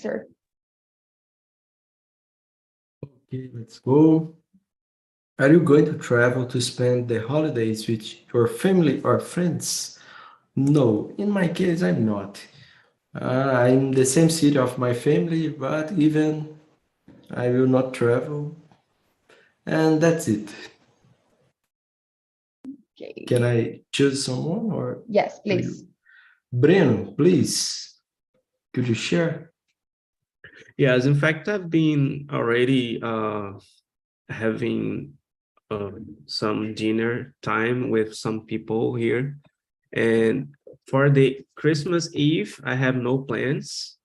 answer. Okay, let's go. Are you going to travel to spend the holidays with your family or friends? No, in my case, I'm not. I'm in the same city of my family, but even I will not travel, and that's it. Okay. Can I choose someone or Yes, do please. you? Breno, please, could you share? Yes, in fact, I've been already having some dinner time with some people here. And for the Christmas Eve, I have no plans.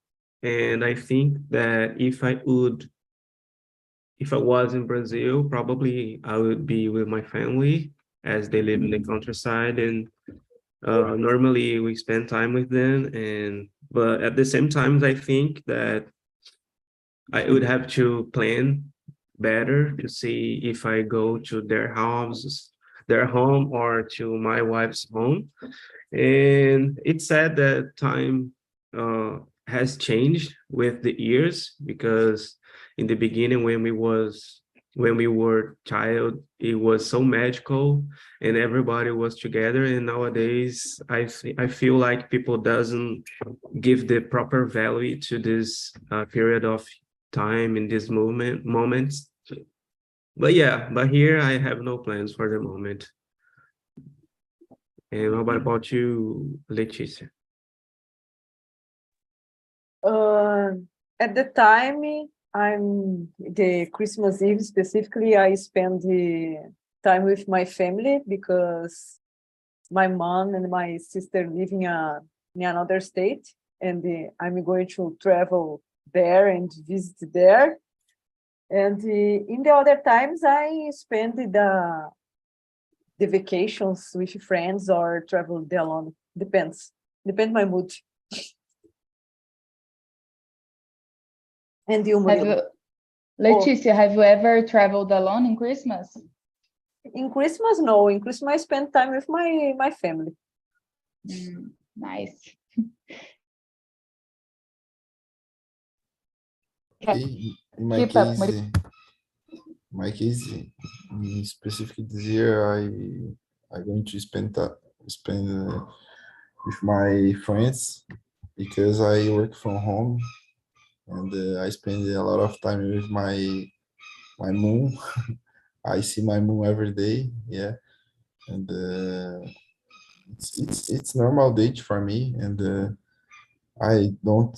And I think that if I was in Brazil, probably I would be with my family as they live in the countryside. And normally we spend time with them. But at the same time, I think that I would have to plan better to see if I go to their houses, their home, or to my wife's home. And it's sad that time has changed with the years, because in the beginning when we were child, it was so magical and everybody was together. And nowadays I feel like people doesn't give the proper value to this period of time in this moments. But yeah, but here I have no plans for the moment. And what about you, Leticia? At the time, the Christmas Eve specifically, I spend the time with my family because my mom and my sister live in another state, and I'm going to travel there and visit there. And in the other times, I spend the vacations with friends or travel alone. Depends my mood. And you, Murilo? Leticia, have you ever traveled alone in Christmas? In Christmas, no. In Christmas, I spend time with my family. Nice. Okay. In Keep up, Murilo. my case, in specific this year, I'm going to spend with my friends because I work from home, and I spend a lot of time with my mom. I see my mom every day, yeah, and it's normal date for me, and I don't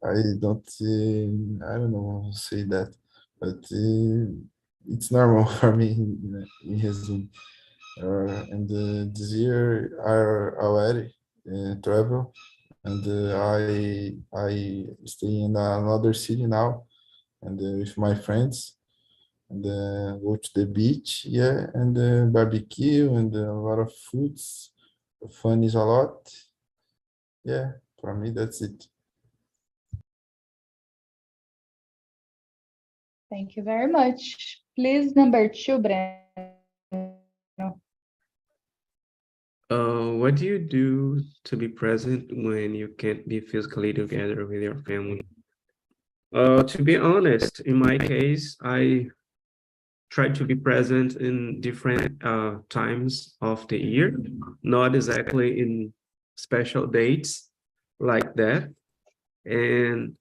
I don't know how to say that, but it's normal for me in resume. And this year I already travel, and I stay in another city now, and with my friends, and go to the beach, yeah, and barbecue and a lot of foods. Fun is a lot, yeah. For me, that's it. Thank you very much. Please, number 2, Breno. What do you do to be present when you can't be physically together with your family? To be honest, in my case, I try to be present in different times of the year, not exactly in special dates like that. And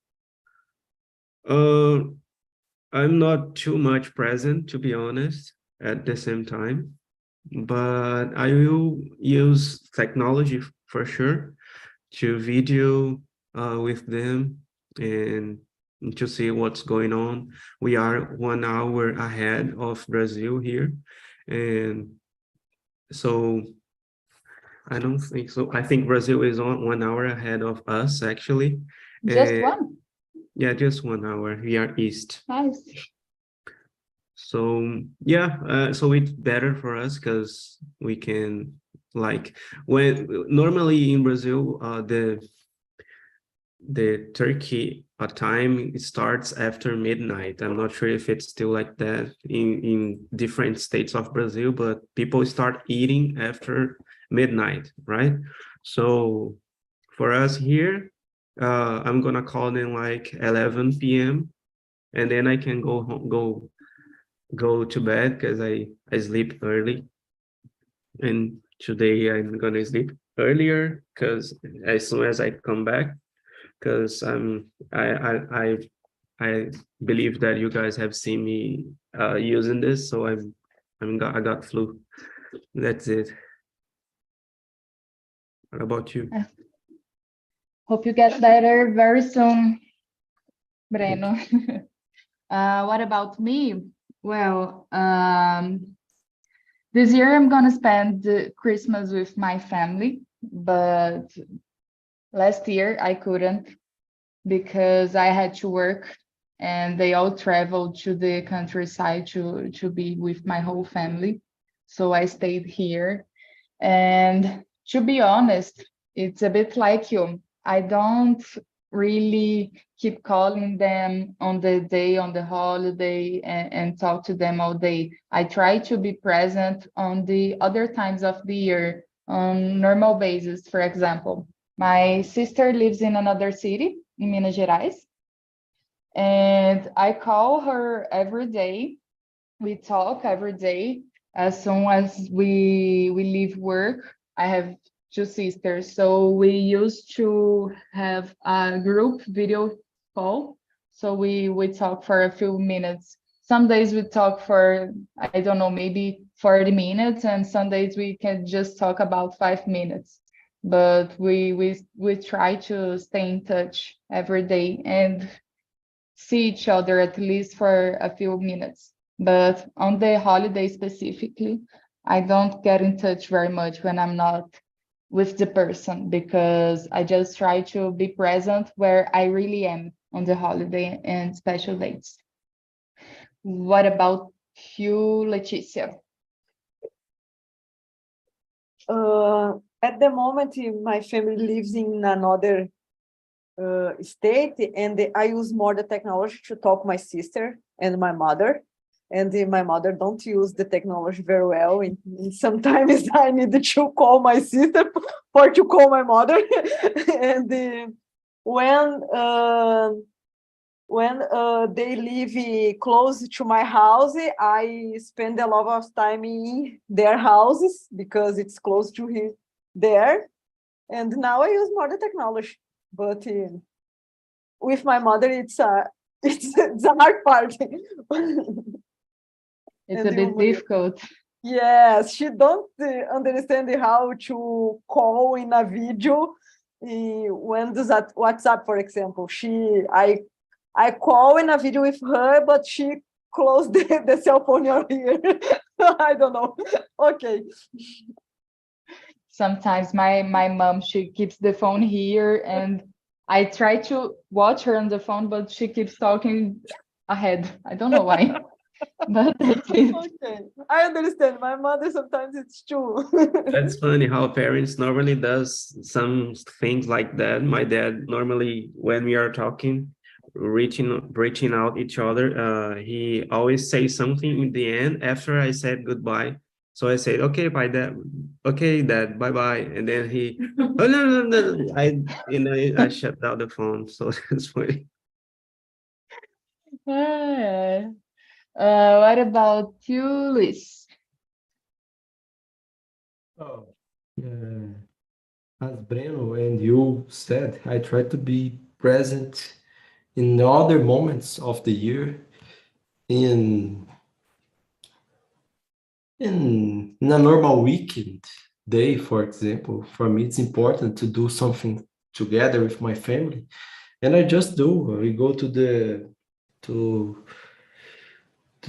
I'm not too much present, to be honest, at the same time, but I will use technology for sure to video with them and to see what's going on. We are 1 hour ahead of Brazil here, and so I don't think so. I think Brazil is on 1 hour ahead of us, actually. Just one? Yeah, just 1 hour. We are east. Nice. So yeah, so it's better for us because we can, like, when normally in Brazil, the turkey time starts after midnight. I'm not sure if it's still like that in different states of Brazil, but people start eating after midnight, right? So for us here, I'm gonna call them like 11 p.m. and then I can go home, go to bed because I sleep early. And today I'm gonna sleep earlier because as soon as I come back, because I believe that you guys have seen me using this, so I got flu. That's it. What about you? Hope you get better very soon, Breno. What about me? Well, this year I'm gonna spend the Christmas with my family, but last year I couldn't because I had to work and they all traveled to the countryside to be with my whole family. So I stayed here. And to be honest, it's a bit like you. I don't really keep calling them on the day, on the holiday, and talk to them all day. I try to be present on the other times of the year on normal basis. For example, my sister lives in another city in Minas Gerais, and I call her every day. We talk every day. As soon as we leave work, I have two sisters, so we used to have a group video call. So we talk for a few minutes. Some days we talk for, I don't know, maybe 40 minutes, and some days we can just talk about 5 minutes. But we try to stay in touch every day and see each other at least for a few minutes. But on the holiday specifically, I don't get in touch very much when I'm not with the person because I just try to be present where I really am on the holiday and special dates. What about you, Leticia? At the moment, my family lives in another state, and I use more the technology to talk my sister and my mother. And my mother don't use the technology very well. And sometimes I need to call my sister or to call my mother. And when they live close to my house, I spend a lot of time in their houses because it's close to there. And now I use more the technology. But with my mother, it's a hard part. It's a bit difficult. Yes, she don't understand how to call in a video. When does that WhatsApp, for example, I call in a video with her, but she closed the cell phone here. I don't know. Okay. Sometimes my mom, she keeps the phone here and I try to watch her on the phone, but she keeps talking ahead. I don't know why. But that's it. Okay, I understand. My mother sometimes it's true. That's funny how parents normally does some things like that. My dad normally, when we are talking, reaching out each other, he always says something in the end after I said goodbye. So I said, okay, bye, dad. Okay, dad, bye bye. And then he, oh no. I shut down the phone. So that's funny. What about you, Luis? Oh, as Breno and you said, I try to be present in other moments of the year. In a normal weekend day, for example, for me it's important to do something together with my family, and I just do. We go to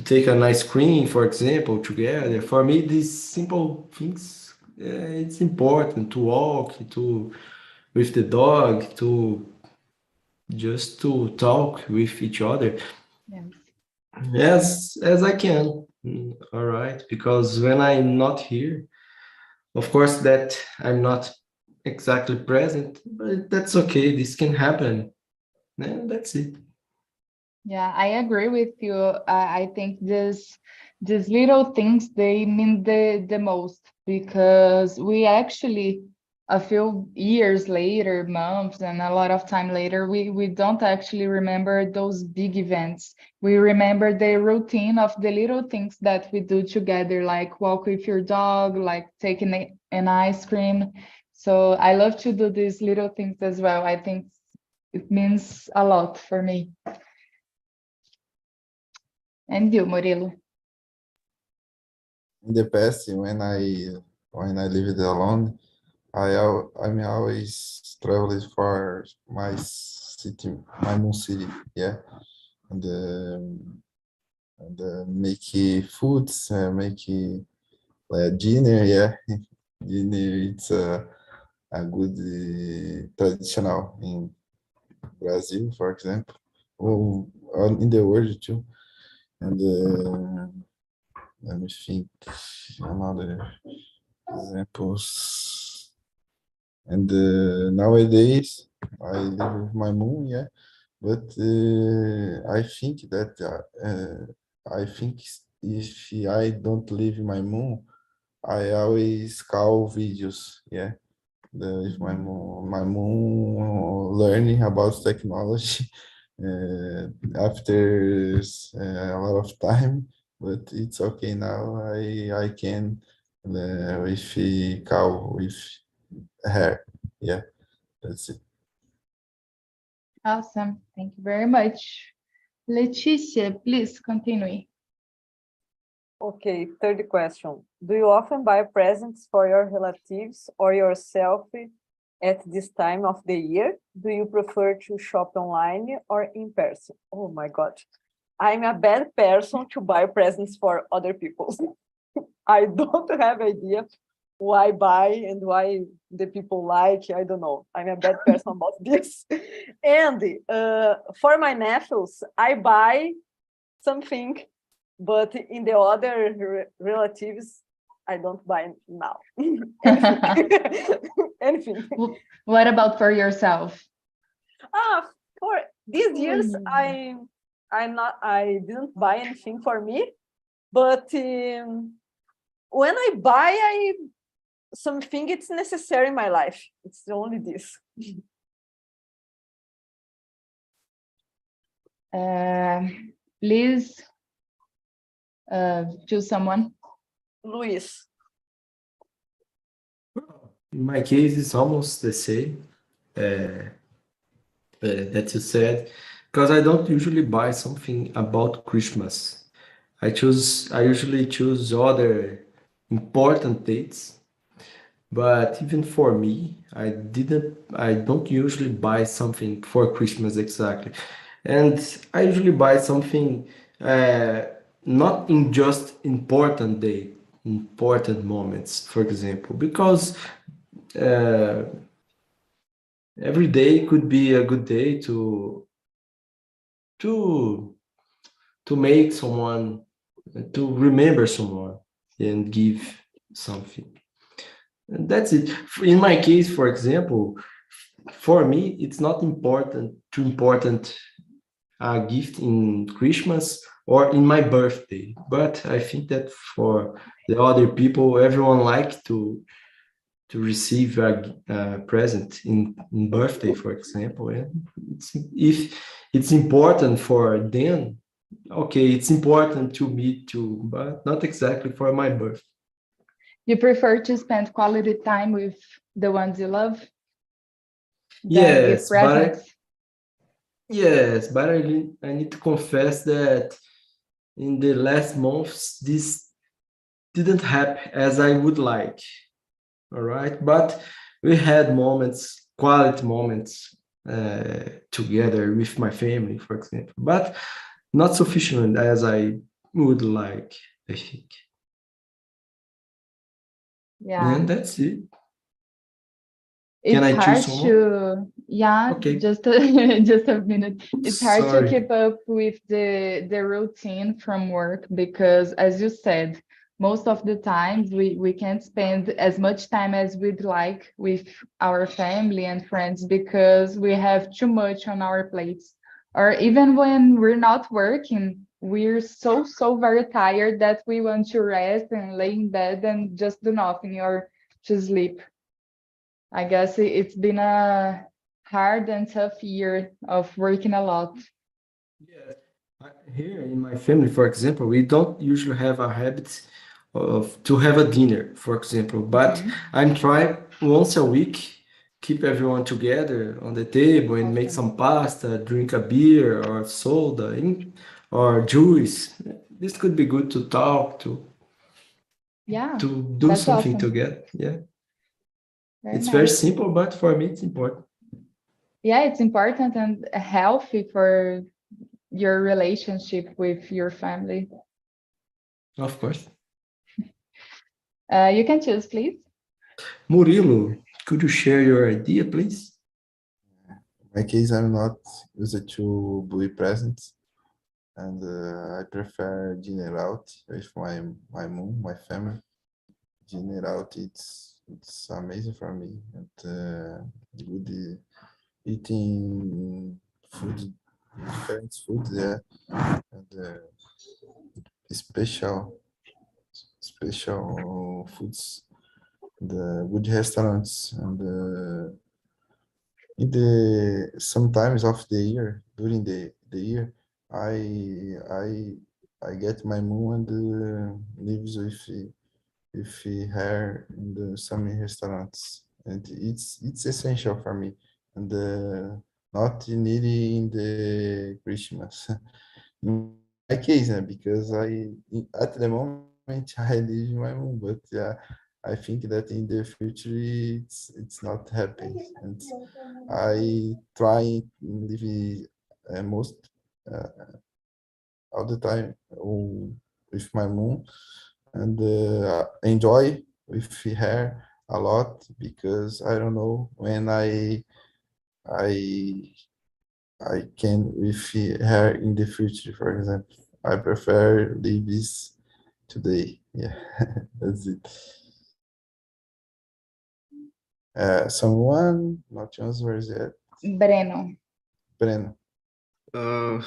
take a nice cream, for example, together. For me, these simple things, it's important to walk, to with the dog, to just to talk with each other as I can. All right, because when I'm not here, of course that I'm not exactly present, but that's okay. This can happen, and that's it. Yeah, I agree with you. I think these little things, they mean the most because we actually a few years later, months, and a lot of time later, we don't actually remember those big events. We remember the routine of the little things that we do together, like walk with your dog, like taking an ice cream. So I love to do these little things as well. I think it means a lot for me. And you, Murilo? In the past, when I lived alone, I'm always traveling for my city, my own city, yeah, and make foods, make dinner, yeah. Dinner, it's a good traditional in Brazil, for example, or in the world too. And let me think another examples. And nowadays, I live with my mom, yeah. But I think that I think if I don't live with my mom, I always call videos, yeah. If my mom learning about technology after a lot of time, but it's okay now. I can with call with her, yeah. That's it. Awesome. Thank you very much. Leticia, please continue. Okay, third question. Do you often buy presents for your relatives or yourself at this time of the year? Do you prefer to shop online or in person? Oh my God. I'm a bad person to buy presents for other people. I don't have idea why buy and why the people like. I don't know. I'm a bad person about this. And for my nephews, I buy something, but in the other relatives, I don't buy now. Anything. Anything. What about for yourself? For these years, I didn't buy anything for me, but when I buy something, it's necessary in my life. It's only this. Please choose someone. Luis. In my case, it's almost the same that you said, because I don't usually buy something about Christmas. I usually choose other important dates, but even for me, I don't usually buy something for Christmas exactly. And I usually buy something not in just important moments, for example, because uh, every day could be a good day to make someone, to remember someone and give something. And that's it. In my case, for example, for me, it's not too important a gift in Christmas or in my birthday. But I think that for the other people, everyone like to receive a present in birthday, for example. And if it's important for them, okay, it's important to me too, but not exactly for my birthday. You prefer to spend quality time with the ones you love than give Yes, presents? I need to confess that in the last months, this didn't happen as I would like. All right, but we had moments, quality moments together with my family, for example, but not sufficient as I would like, I think. Yeah. And that's it. Can It's I choose hard someone? to, yeah, Okay. just just a minute. It's hard to Sorry. keep up with the routine from work because, as you said, most of the times we can't spend as much time as we'd like with our family and friends because we have too much on our plates. Or even when we're not working, we're so very tired that we want to rest and lay in bed and just do nothing or to sleep. I guess it's been a hard and tough year of working a lot. Yeah. Here in my family, for example, we don't usually have a habit of to have a dinner, for example, but I'm trying once a week keep everyone together on the table and make Awesome. some pasta, drink a beer or soda or juice. This could be good to talk Yeah, to do that's something awesome. together. Yeah, Very it's very nice. simple, but for me it's important. Yeah, it's important and healthy for your relationship with your family. Of course. You can choose, please. Murilo, could you share your idea, please? In my case, I'm not used to buy presents, and I prefer dinner out with my mom, my family. Dinner out, it's amazing for me, and good eating food, different food there, and special special foods, the good restaurants, and in the sometimes of the year during the year, I I I get my mom and lives with her in the some restaurants, and it's essential for me, and not nearly in the Christmas. In my case, because at the moment I live with my mom, but I think that in the future it's not happening, and I try live most uh, all the time with my mom, and enjoy with her a lot, because I don't know when I I can with her in the future. For example, I prefer leave this today. Yeah, that's it. Someone not answers yet. Breno. Breno. Uh,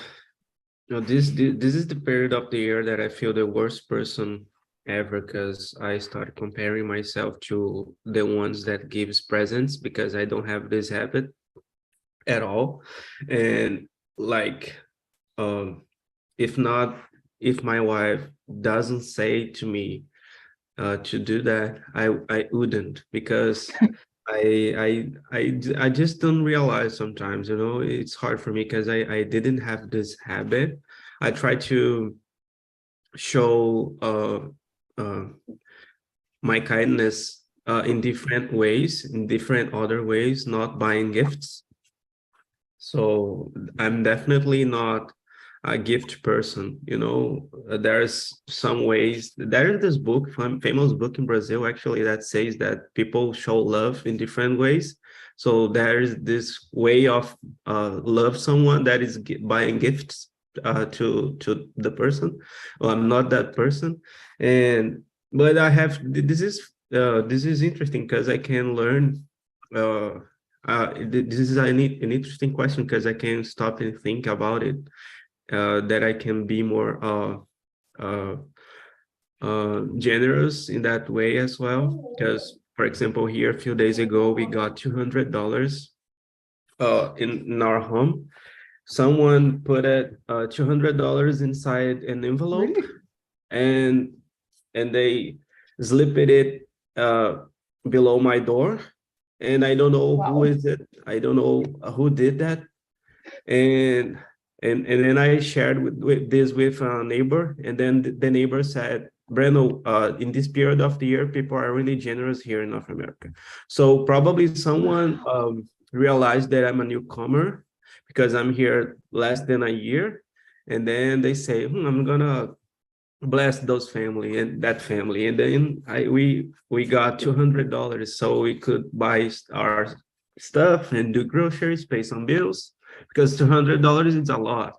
no, this is the period of the year that I feel the worst person ever, because I start comparing myself to the ones that gives presents, because I don't have this habit at all. And like, um, if not, if my wife doesn't say to me to do that, I wouldn't, because I just don't realize sometimes, it's hard for me because I didn't have this habit. I try to show uh my kindness in different ways, in different other ways, not buying gifts. So I'm definitely not a gift person, There's some ways. There is this book, famous book in Brazil, actually, that says that people show love in different ways. So there is this way of love someone that is buying gifts to the person. Well, I'm not that person, but I have this is interesting because I can learn. This is an interesting question, because I can stop and think about it. That I can be more uh, generous in that way as well. Because, for example, here a few days ago, we got $200 in our home. Someone put it $200 inside an envelope, Really? and they slipped it below my door, and I don't know who Wow. is it. I don't know who did that, and then I shared with this with a neighbor, and then the neighbor said, Breno, in this period of the year, people are really generous here in North America. So probably someone realized that I'm a newcomer because I'm here less than a year, and then they say, I'm gonna bless those family and that family, and then we got $200 so we could buy our stuff and do groceries, pay some bills, because $200 is a lot,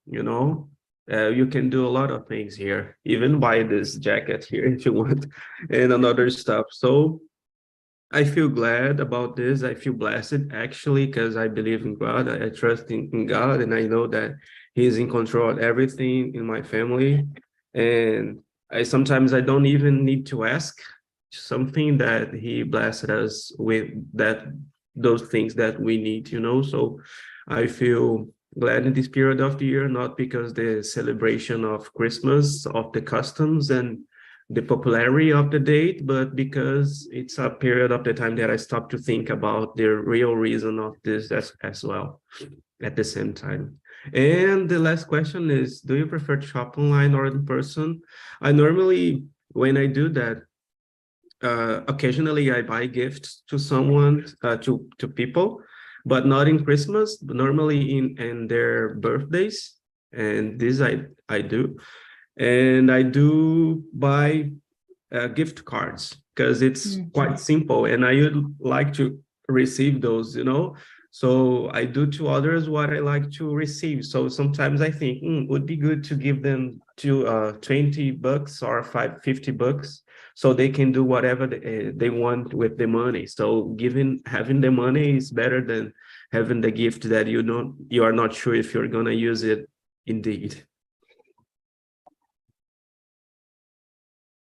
you know. You can do a lot of things here, even buy this jacket here if you want, and another stuff. So I feel glad about this. I feel blessed, actually, because I believe in God. I trust in God, and I know that He's in control of everything in my family. And I sometimes I don't even need to ask, something that he blessed us with, that those things that we need, so I feel glad in this period of the year, not because the celebration of Christmas, of the customs and the popularity of the date, but because it's a period of the time that I stop to think about the real reason of this as well at the same time. And the last question is, do you prefer to shop online or in person? I normally, when I do that, occasionally I buy gifts to someone, to people, but not in Christmas, but normally in their birthdays. And this I do. And I do buy gift cards because it's quite simple, and I would like to receive those, So I do to others what I like to receive. So sometimes I think would be good to give them to $20 or $50, so they can do whatever they want with the money. So having the money is better than having the gift that you are not sure if you're gonna use it indeed.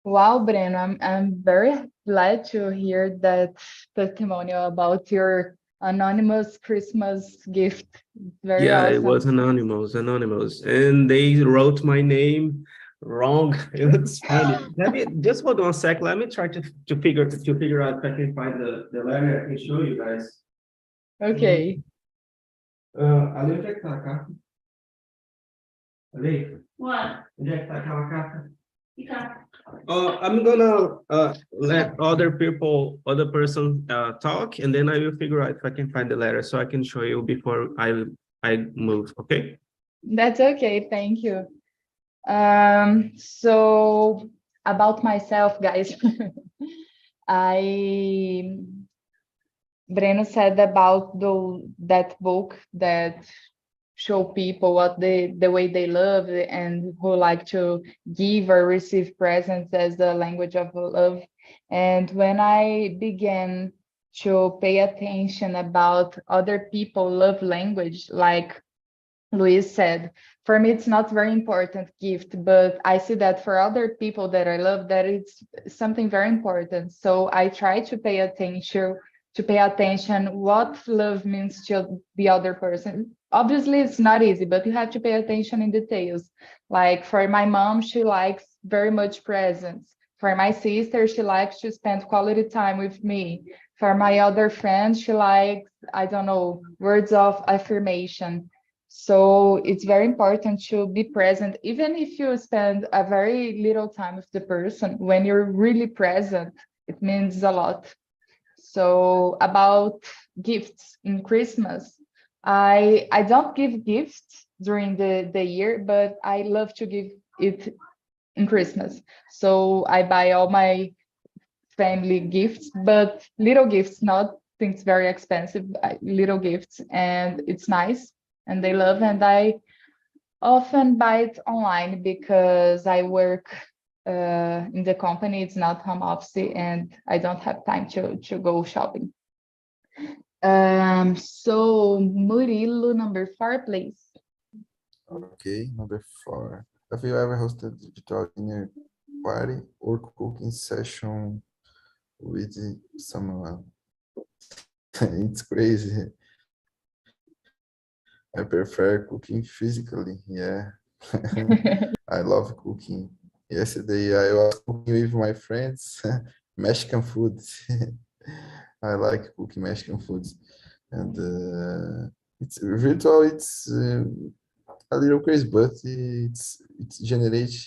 Wow, Breno, I'm very glad to hear that testimonial about your anonymous Christmas gift. Very Yeah, it was awesome. anonymous, and they wrote my name wrong. It was funny. Let me just hold on a sec. Let me try to figure out if I can find the letter. I can show you guys. Okay. Ali, onde é que tá a carta? Ali? What? Onde é que tá aquela carta? Que carta? I'm gonna let other person talk, and then I will figure out if I can find the letter so I can show you before I move. Okay. That's okay. Thank you. So about myself, guys, Breno said about that book that show people what the way they love and who like to give or receive presents as the language of love. And when I began to pay attention about other people love language, like Luis said, for me, it's not very important gift, but I see that for other people that I love, that it's something very important. So I try to pay attention what love means to the other person. Obviously, it's not easy, but you have to pay attention in details. Like for my mom, she likes very much presents. For my sister, she likes to spend quality time with me. For my other friends, she likes, I don't know, words of affirmation. So it's very important to be present, even if you spend a very little time with the person. When you're really present, it means a lot. So about gifts in Christmas, I don't give gifts during the year, but I love to give it in Christmas. So I buy all my family gifts, but little gifts, not things very expensive, little gifts, and it's nice and they love. And I often buy it online because I work in the company. It's not home office and I don't have time to go shopping. So Murilo, number 4, please. Okay, number 4. Have you ever hosted a virtual dinner party or cooking session with someone? It's crazy. I prefer cooking physically, yeah. I love cooking. Yesterday I was cooking with my friends, Mexican food. I like cooking Mexican foods. And it's virtual, it's a little crazy, but it generates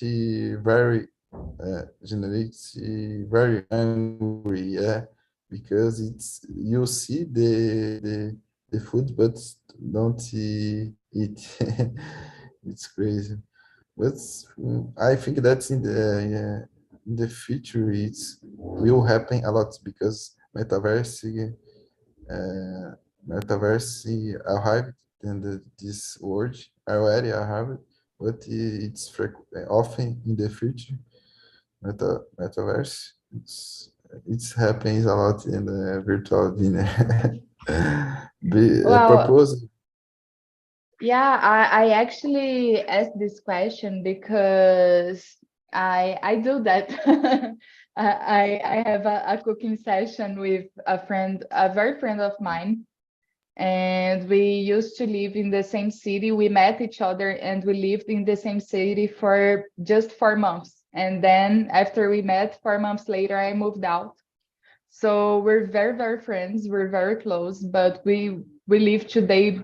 very angry, yeah, because you see the food but don't eat. It's crazy, but I think that's in the future it will happen a lot because metaverse arrived and this word already arrived, but it's often in the future. Metaverse, it happens a lot in the virtual dinner. Well, Propose. yeah, I actually asked this question because I do that. I have a cooking session with a friend, a very friend of mine, and we used to live in the same city. We met each other and we lived in the same city for just 4 months. And then after we met, 4 months later, I moved out. So we're very, very friends. We're very close, but we live today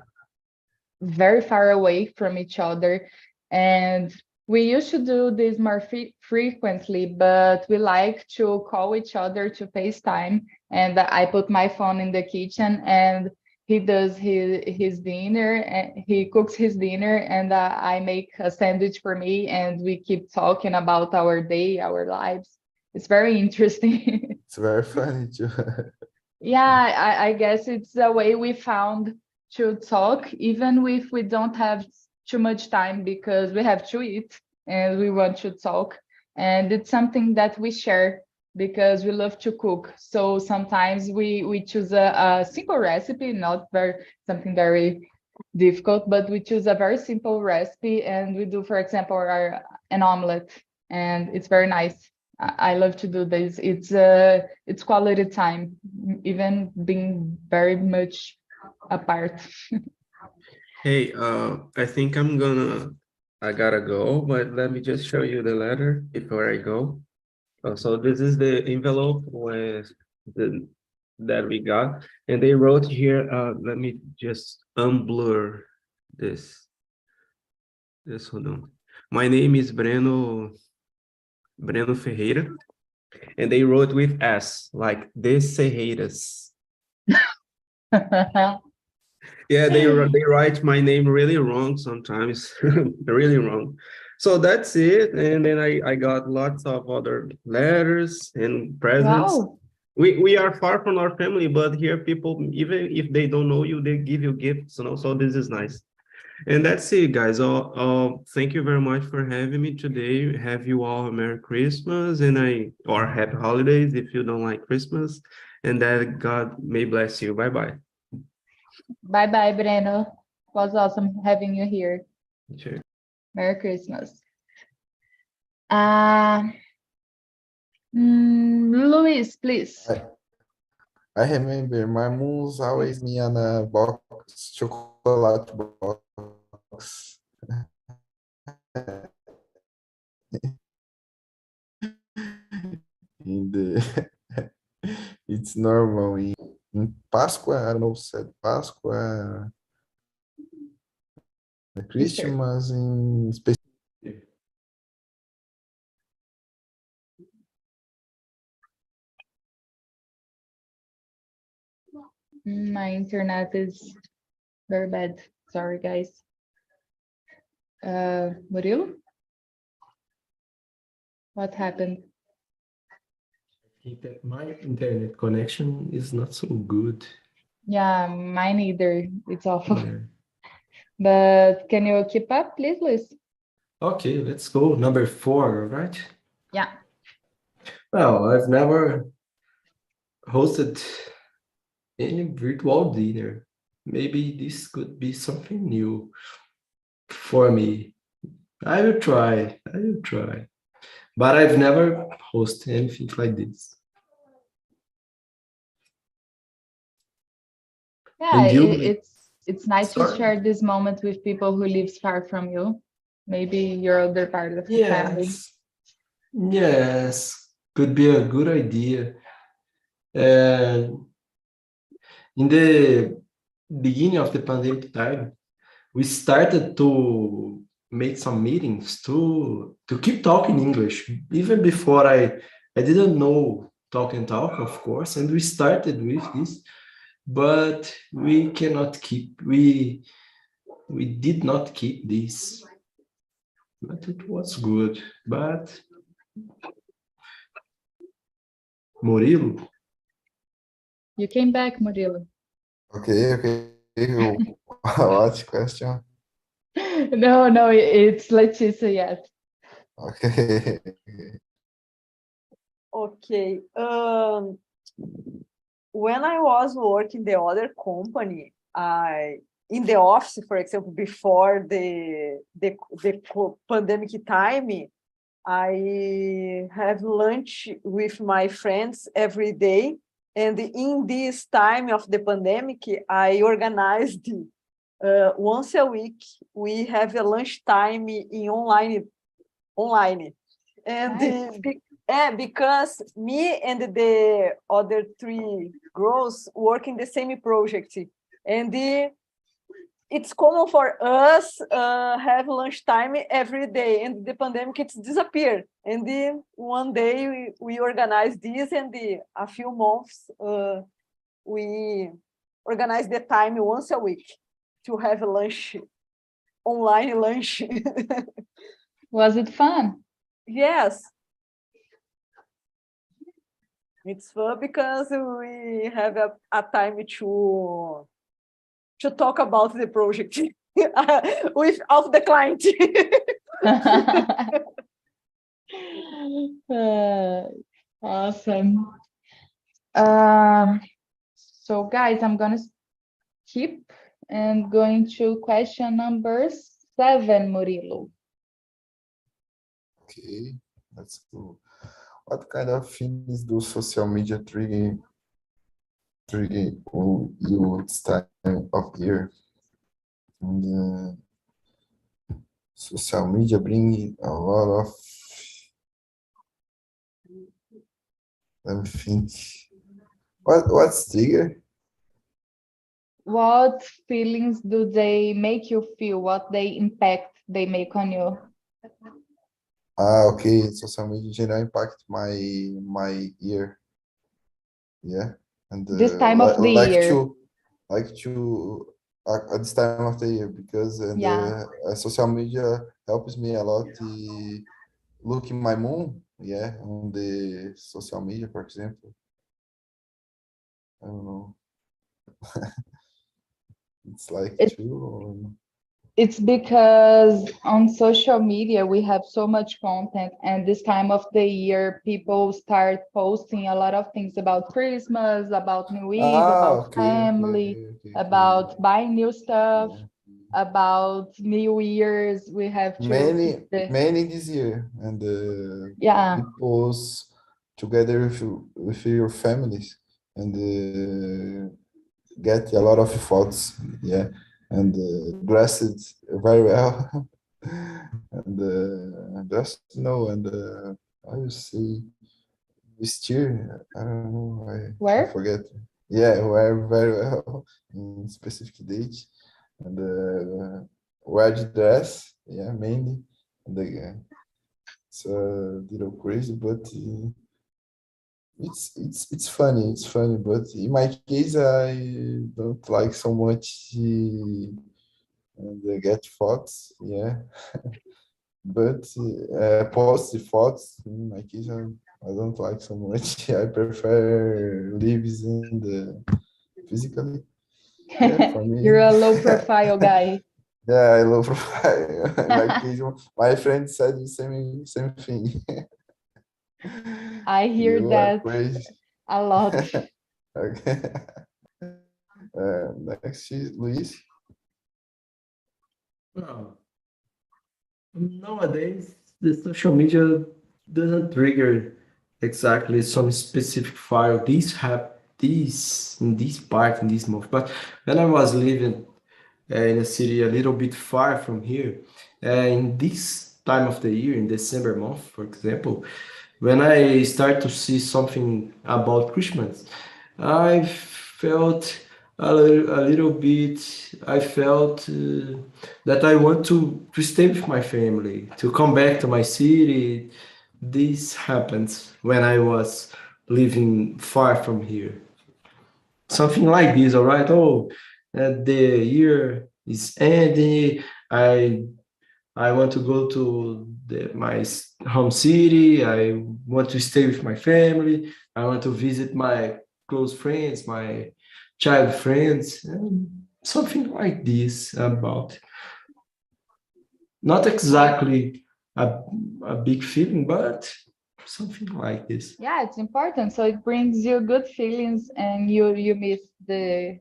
very far away from each other. And we used to do this more frequently, but we like to call each other to FaceTime. And I put my phone in the kitchen and he does his dinner, and he cooks his dinner, and I make a sandwich for me, and we keep talking about our day, our lives. It's very interesting. It's very funny too. Yeah, I guess it's a way we found to talk, even if we don't have too much time because we have to eat and we want to talk. And it's something that we share because we love to cook. So sometimes we choose a simple recipe, not something very difficult, but we choose a very simple recipe and we do, for example, an omelet, and it's very nice. I love to do this. It's quality time, even being very much apart. Hey, I think I gotta go, but let me just show you the letter before I go. So this is the envelope with that we got, and they wrote here, let me just unblur this. Hold on. My name is Breno Ferreira, and they wrote with S, like De Serreiras. Yeah, they write my name really wrong sometimes, really wrong. So that's it. And then I got lots of other letters and presents. Wow. We are far from our family, but here people, even if they don't know you, they give you gifts, so this is nice. And that's it, guys. Thank you very much for having me today. Have you all a Merry Christmas or Happy Holidays if you don't like Christmas. And that God may bless you. Bye-bye. Bye-bye, Breno. It was awesome having you here. Sure. Merry Christmas. Luis, please. I remember my mom's always me on a box, chocolate box. In the it's normal in Páscoa, I don't know, said Páscoa, Christmas in specific. My internet is very bad. Sorry, guys. Murilo? What happened? I think that my internet connection is not so good. Yeah, mine either. It's awful. Yeah. But can you keep up, please, Luis? Okay, let's go. Number 4, right? Yeah. Well, I've never hosted any virtual dinner. Maybe this could be something new for me. I will try. But I've never hosted anything like this. Yeah, And you, it's nice to sorry. share this moment with people who lives far from you. Maybe your other part of the family. Yes, could be a good idea. And in the beginning of the pandemic time, we started to make some meetings to keep talking English. Even before I didn't know Talk and Talk, of course, and we started with this, but we did not keep this. But it was good. But Murilo? You came back, Murilo. Okay. What question? No, it's Leticia yet. Okay. Okay. When I was working the other company, in the office, for example, before the pandemic time, I have lunch with my friends every day. And in this time of the pandemic, I organized once a week, we have a lunch time in online. And Nice. because me and the other 3 girls work in the same project. And it's common for us have lunchtime every day, and the pandemic it's disappeared. And one day we organized this, and a few months we organize the time once a week to have lunch, online lunch. Was it fun? Yes, it's fun because we have a time to talk about the project without the client. Awesome. So guys, I'm gonna skip and going to question number 7, Murilo. Okay, let's go. What kind of things do social media trigger you this time of year? And social media bring a lot of, let me think. What's trigger? What feelings do they make you feel? What impact they make on you? Okay, social media general impact my ear. Yeah, and This time of the year. like to at this time of the year, because Yeah. social media helps me a lot look in my moon. Yeah, on the social media, for example. I don't know. It's like It- true. It's because on social media we have so much content, and this time of the year people start posting a lot of things about Christmas, about New Year's, about family, Okay. about buying new stuff, Yeah. about New Year's. We have to keep Many this year, and yeah. people's together with your families, and get a lot of thoughts, yeah, and dressed very well, and just and I will say vestir. I don't know. I Where? forget. Yeah, wear very well in specific date, and red dress. Yeah, mainly. And it's a little crazy, but. It's funny, but in my case I don't like so much the get thoughts, yeah. But positive thoughts in my case I don't like so much. I prefer lives in the physically. Yeah, for me. You're a low profile guy. Yeah, I love profile. In my case, my friend said the same thing. I hear You are that crazy. a lot. Okay. Next is Luis. No. Nowadays, the social media doesn't trigger exactly some specific file. These have this in this part in this month. But when I was living in a city a little bit far from here, in this time of the year, in December month, for example, when I start to see something about Christmas, I felt a little bit. I felt that I want to stay with my family, to come back to my city. This happens when I was living far from here. Something like this, all right? Oh, the year is ending. I I want to go to my home city. I want to stay with my family. I want to visit my close friends, my child friends, and something like this about. Not exactly a big feeling, but something like this. Yeah, it's important. So it brings you good feelings, and you miss the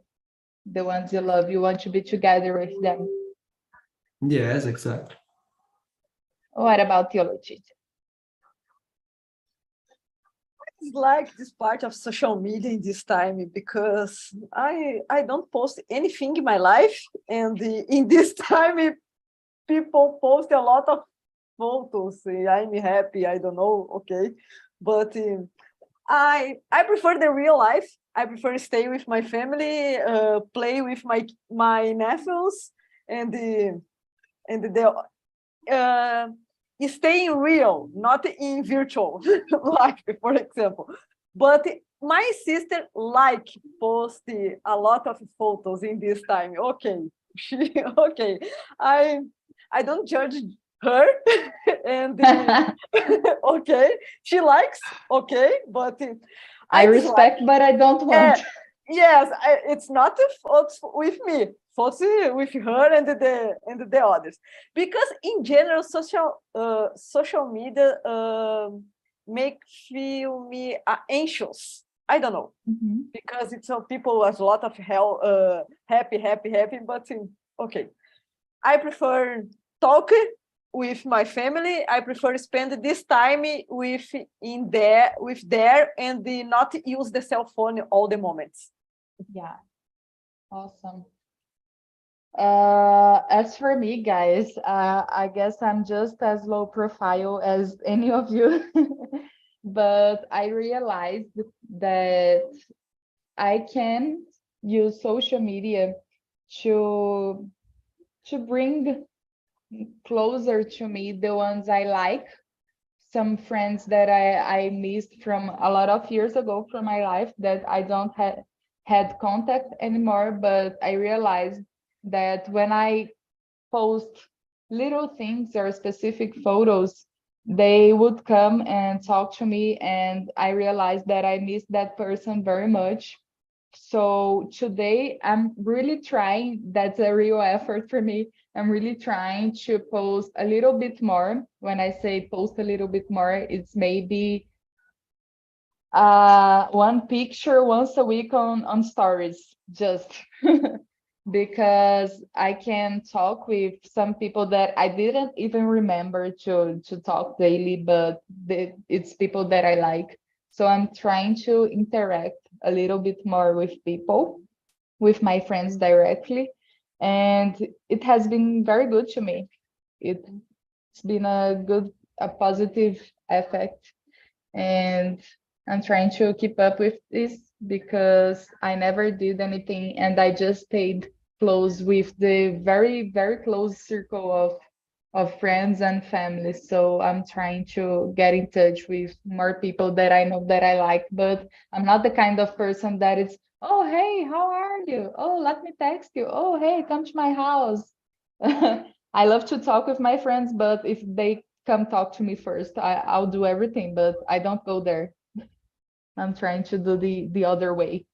ones you love. You want to be together with them. Yes, exactly. What about you, Letitia? dislike this part of social media in this time because I don't post anything in my life, and in this time people post a lot of photos. I'm happy, I don't know, okay, but I prefer the real life. I prefer stay with my family, play with my nephews, and uh, staying real, not in virtual life, for example. But my sister post a lot of photos in this time. Okay, okay. I don't judge her, and okay, she likes, okay, but I dislike. respect, but I don't want. Yes, it's not the fault with me, fault with her and the others, because in general social media make feel me anxious. I don't know, Mhm. because it's people with a lot of happy, but okay. I prefer talk with my family. I prefer spend this time with there, and not use the cell phone all the moments. Yeah, awesome. As for me, guys, I guess I'm just as low profile as any of you, but I realized that I can use social media to bring closer to me the ones I like, some friends that I missed from a lot of years ago from my life that I don't had contact anymore. But I realized that when I post little things or specific photos, they would come and talk to me, and I realized that I missed that person very much. So today I'm really trying, that's a real effort for me. I'm really trying to post a little bit more. When I say post a little bit more, it's maybe one picture once a week on stories, just because I can talk with some people that I didn't even remember to talk daily, but it's people that I like. So I'm trying to interact a little bit more with people, with my friends directly, and it has been very good to me. It's been a positive effect, and I'm trying to keep up with this because I never did anything, and I just stayed close with the very, very close circle of friends and family. So I'm trying to get in touch with more people that I know that I like, but I'm not the kind of person that is, oh, hey, how are you? Oh, let me text you. Oh, hey, come to my house. I love to talk with my friends, but if they come talk to me first, I'll do everything, but I don't go there. I'm trying to do the other way.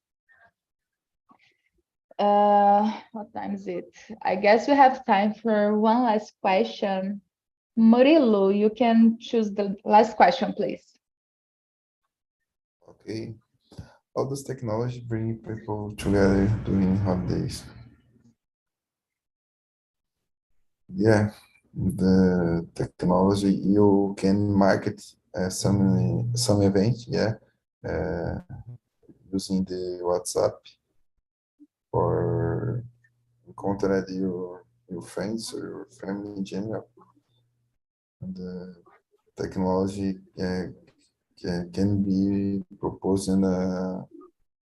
What time is it? I guess we have time for one last question. Murilo, you can choose the last question, please. Okay. How does technology bring people together during holidays? Yeah, the technology, you can market some event, yeah, uh, using the WhatsApp or contact your friends or your family in general. And technology can be proposed in a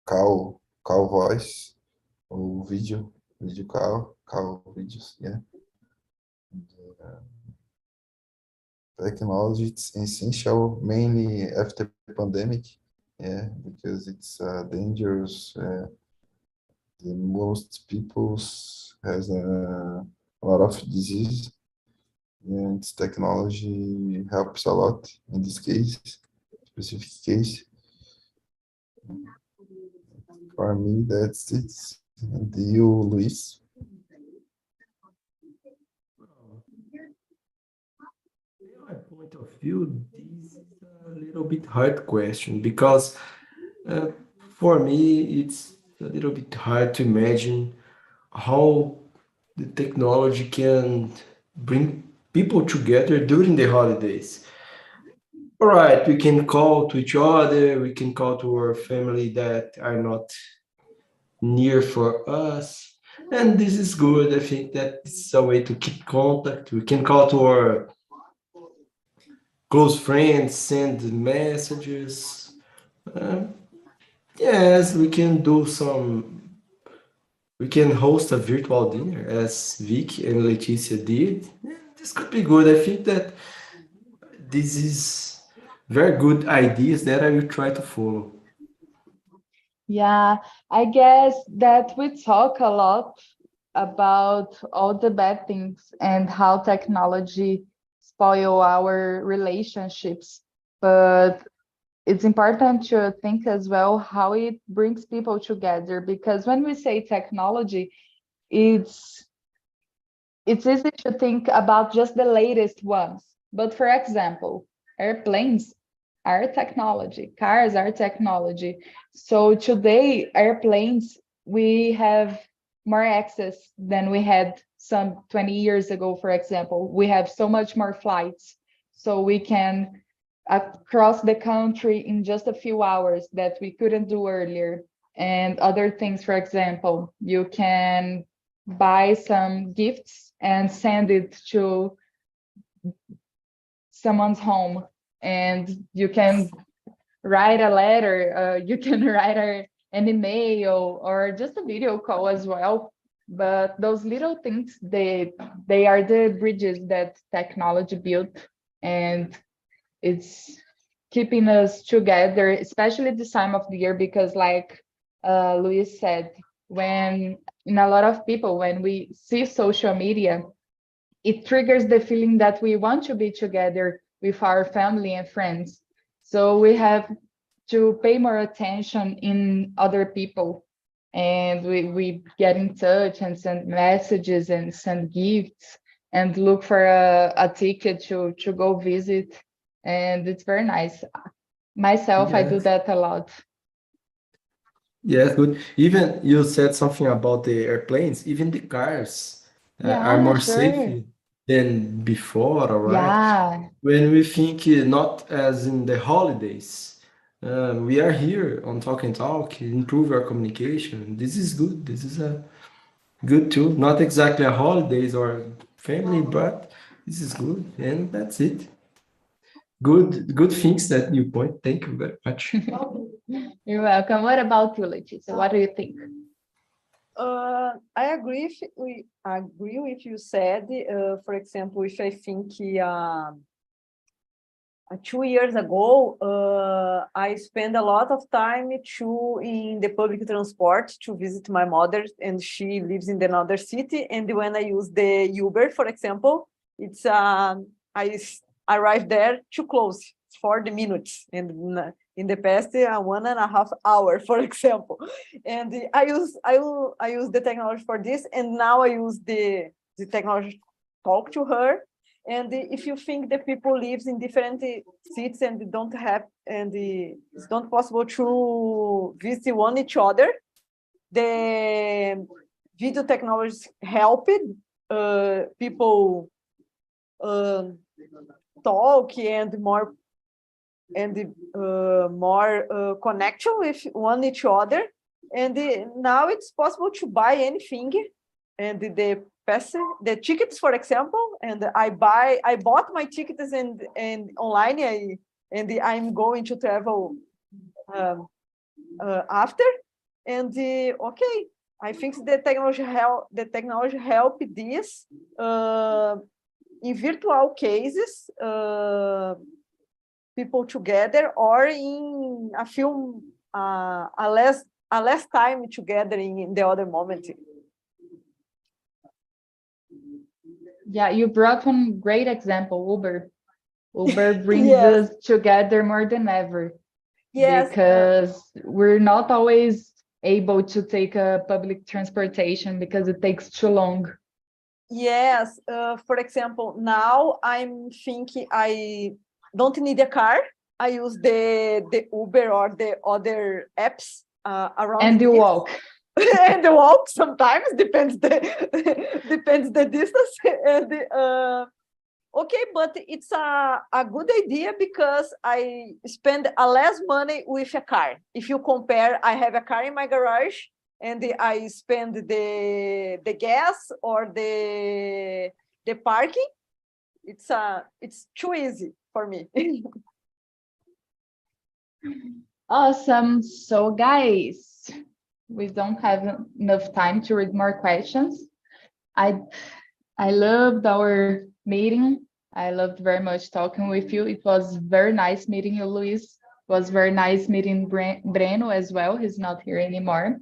call voice or video call videos, yeah. Technology it's essential mainly after the pandemic, yeah, because it's dangerous. The most peoples has a lot of disease, and technology helps a lot in this case, specific case. For me, that's it. And you, Luis? In my point of view, this is a little bit hard question because uh, for me, it's a little bit hard to imagine how the technology can bring people together during the holidays. All right, we can call to each other, we can call to our family that are not near for us. And this is good. I think that it's a way to keep contact. We can call to our close friends, send messages. Uh, yes, we can host a virtual dinner as Vic and Leticia did. Yeah, this could be good. I think that this is very good ideas that I will try to follow. Yeah, I guess that we talk a lot about all the bad things and how technology spoil our relationships. But it's important to think as well how it brings people together, because when we say technology, it's it's easy to think about just the latest ones. But for example, airplanes are technology, cars are technology. So today, airplanes, we have more access than we had some 20 years ago, for example. We have so much more flights. So we can across the country in just a few hours that we couldn't do earlier. And other things, for example, you can buy some gifts and send it to someone's home, and you can write a letter, you can write an email or just a video call as well. But those little things, they are the bridges that technology built, and it's keeping us together, especially this time of the year, because like Luis said, when in a lot of people, when we see social media, it triggers the feeling that we want to be together with our family and friends. So we have to pay more attention in other people, and we get in touch and send messages and send gifts and look for a ticket to go visit. And it's very nice. Myself, I do Yes. that a lot. Yes, good. Even you said something about the airplanes, even the cars are Yeah, more sure. safe than before, all right? Yeah. When we think not as in the holidays, we are here on Talk and Talk, improve our communication. This is good. This is a good tool. Not exactly a holidays or family, but this is good. And that's it. Good things that you point. Thank you very much. You're welcome. What about you, Leticia? What do you think? I agree with you said. For example, if I think 2 years ago, I spent a lot of time in the public transport to visit my mother, and she lives in another city. And when I use the Uber, for example, it's I arrive there too close, 40 minutes, and in the past 1.5 hours, for example. And I use the technology for this, and now I use the technology to talk to her. And if you think that people lives in different cities and don't have, and it's not possible to visit one each other, the video technologies help people talk and more connection with one each other. And now it's possible to buy anything, and the tickets, for example, and I bought my tickets and online, and I'm going to travel after. And okay, I think the technology help this in virtual cases, people together, or in a few a less time together in the other moment. Yeah, you brought one great example, Uber. Uber brings Yes, us together more than ever, yes, because we're not always able to take a public transportation because it takes too long. yes. For example, now I'm thinking I don't need a car. I use the Uber or the other apps around And you this. walk. And walk sometimes, depends the depends the distance. And Okay, but it's a good idea because I spend a less money with a car. If you compare, I have a car in my garage and I spend the gas or the parking. It's too easy for me. Awesome. So guys, we don't have enough time to read more questions. I loved our meeting. I loved very much talking with you. It was very nice meeting you, Luis. It was very nice meeting Breno as well. He's not here anymore.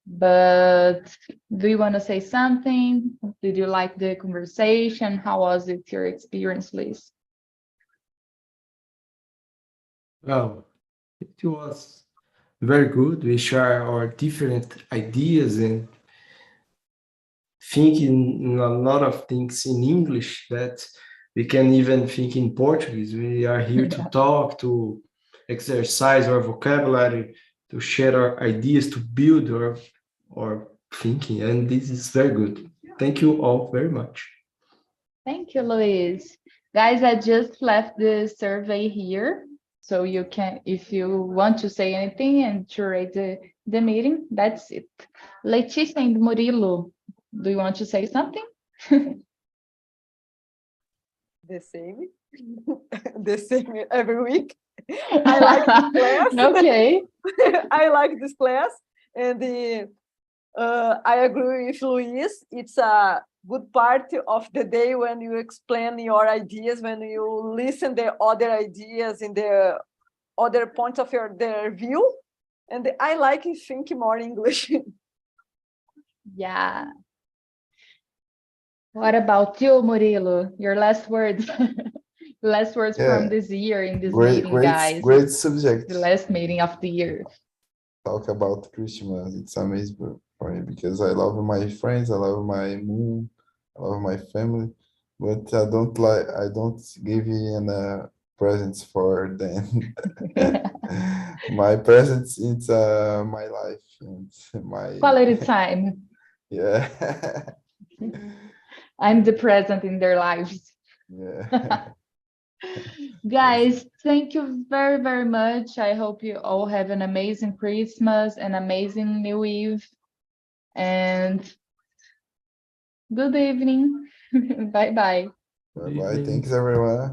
But do you want to say something? Did you like the conversation? How was it, your experience, Luis? Well, it was very good. We share our different ideas and thinking a lot of things in English that we can even think in Portuguese. We are here to talk, to exercise our vocabulary, to share our ideas, to build our thinking, and this is very good. Thank you all very much. Thank you, Luis. Guys, I just left the survey here. So you can, if you want to say anything and to rate the meeting, that's it. Leticia and Murilo, do you want to say something? The same, the same every week. I like this class. Okay. I like this class, and I agree with Luis. It's a good part of the day when you explain your ideas, when you listen the other ideas in the other points of their view, and I like thinking more English. Yeah. What about you, Murilo? Your last words. Last words from Yeah, this year in this great, meeting, great, guys. great subject. The last meeting of the year. Talk about Christmas. It's amazing for me because I love my friends, I love my mom, I love my family, but I don't give in presents for them. My presents, it's my life and my Quality time. yeah. I'm the present in their lives. Yeah. Guys, thank you very, very much. I hope you all have an amazing Christmas, an amazing New Eve, and good evening. Bye-bye. Bye bye. Thanks everyone.